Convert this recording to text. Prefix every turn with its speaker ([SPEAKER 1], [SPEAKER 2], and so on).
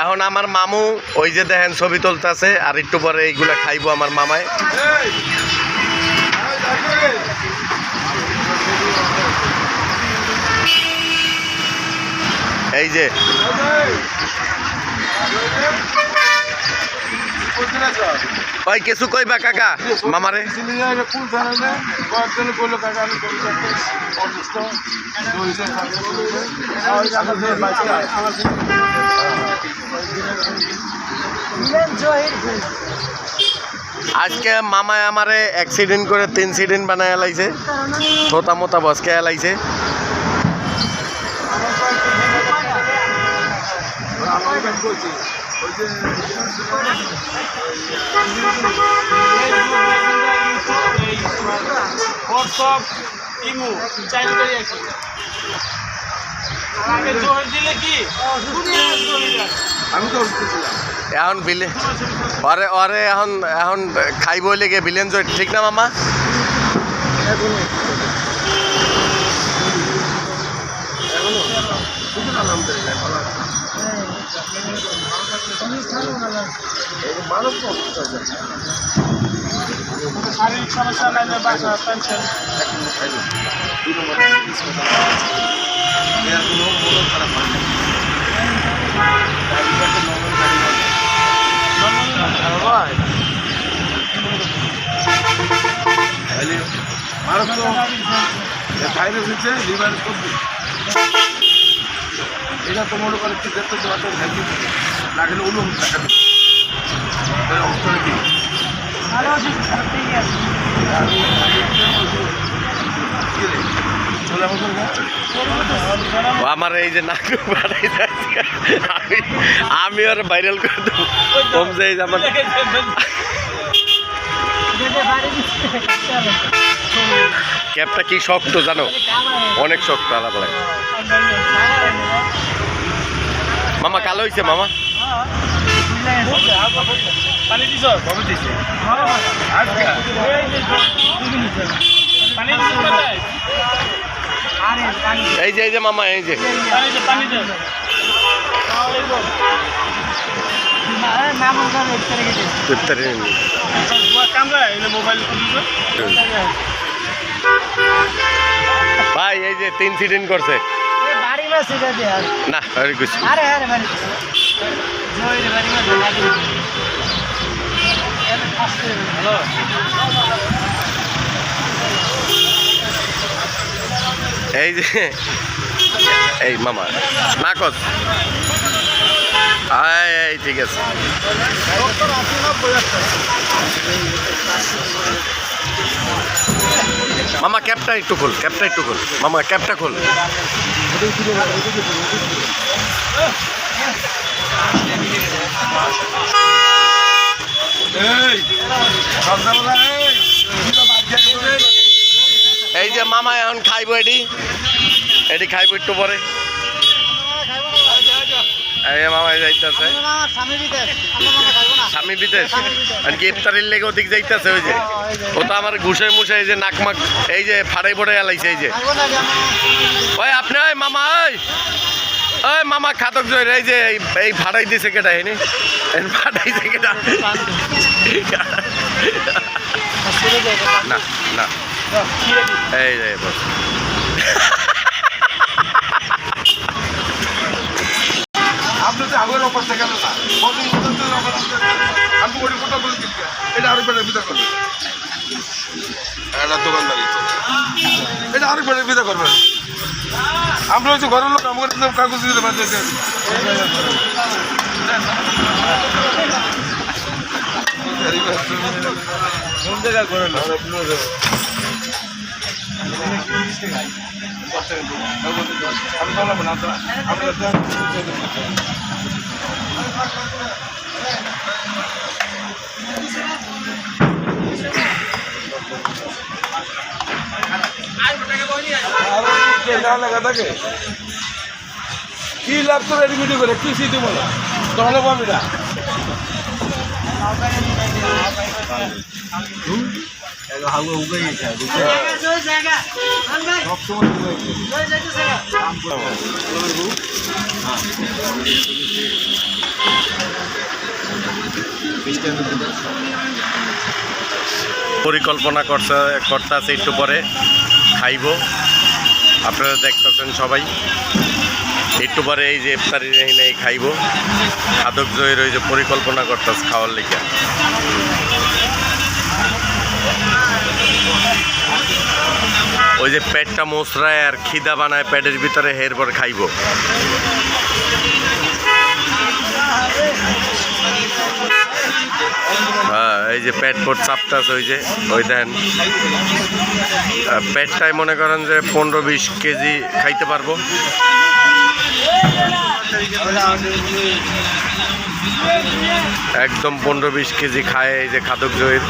[SPEAKER 1] এখন আমার মামু ওই যে দেখেন ছবি তুলতেছে, আর একটু পরে এইগুলা খাইবো আমার মামায়। এই যে ভাই কিছু কইবা কাকা মামারে? আজকে মামায় আমারে অ্যাক্সিডেন্ট করে 3 সিডেন্ট বানায় লাইছে, থোতা মোতা বসকে লাইছে। এখন বিলে অরে অরে এখন এখন খাইব লেগে বিলেন ঠিক না মামা?
[SPEAKER 2] শারীরিক সমস্যা নাই, বাসা পেনশন ভাইরাস হচ্ছে লিভার করবি, এটা তো মনে করে না গেলে উলুম
[SPEAKER 1] আমার এই যে নাক আমি আর ভাইরাল করে দেবো কম যে আমার ক্যাপটা কি শক্ত জানো, অনেক শক্ত, আলাদা লাগে। মামা কালো হয়েছে মামা? এই যে মামা এই যে ভাই এই যে 3 সিডেন্ট করছে না কিছু এই যে এই মামা নাকচ এই ঠিক আছে মামা ক্যাপটা একটু খোল, ক্যাপটা একটু খোল মামা, ক্যাপটা খোল। এই যে মামা এখন খাইবো, এটি খাইবো একটু পরে। এই মামা যাইতেছে স্বামী বিদেশ, আর কি ইফতারির লেগে ওদিক যাইতেছে। ওই যে ও তো আমার ঘুষে মুষে এই যে নাকমাক এই যে ফাড়াই ফোড়াই আলাইছে। এই যে ওই আপনি ওই মামা ওই মামা খাতক জয় এই যে এই ফাড়াই দিছে কেটা, এনে ফাটাইছে কেটা? না না এই যে
[SPEAKER 2] আপনি তো আগের অফার থেকে না আমি ওই কথা বলে দিচ্ছি, এটা আরেকবার বিদা করবেন, এটা দোকানদারি, এটা আরেকবার বিদা করবেন। আমরা হচ্ছে ঘরের লোক, আমাদের কাগজ দিতে পারছি কোন জায়গায় ঘরের লোক আমি বললাম না লাগা থাকে কি লাভ করে রেডি করে কি সিটি বলে তাহলে পাবি না।
[SPEAKER 1] পরিকল্পনা করতেছে একটু পরে খাইব, আপনারা দেখতেছেন সবাই। একটু পরে এই যে ইফতারির এখানে খাইব, খাদক জয়ের ওই যে পরিকল্পনা করতেছে খাওয়ার লেগে। ওই যে পেটটা মোচড়ায় আর খিদা বানায় পেটের ভিতরে, এরপর খাইব। হ্যাঁ, এই যে পেট পট চাপটাছে, ওই দেন পেটটাই মনে করেন যে 15-20 কেজি খাইতে পারবো। একদম 15-20 কেজি খায় এই যে খাদক জয়ের।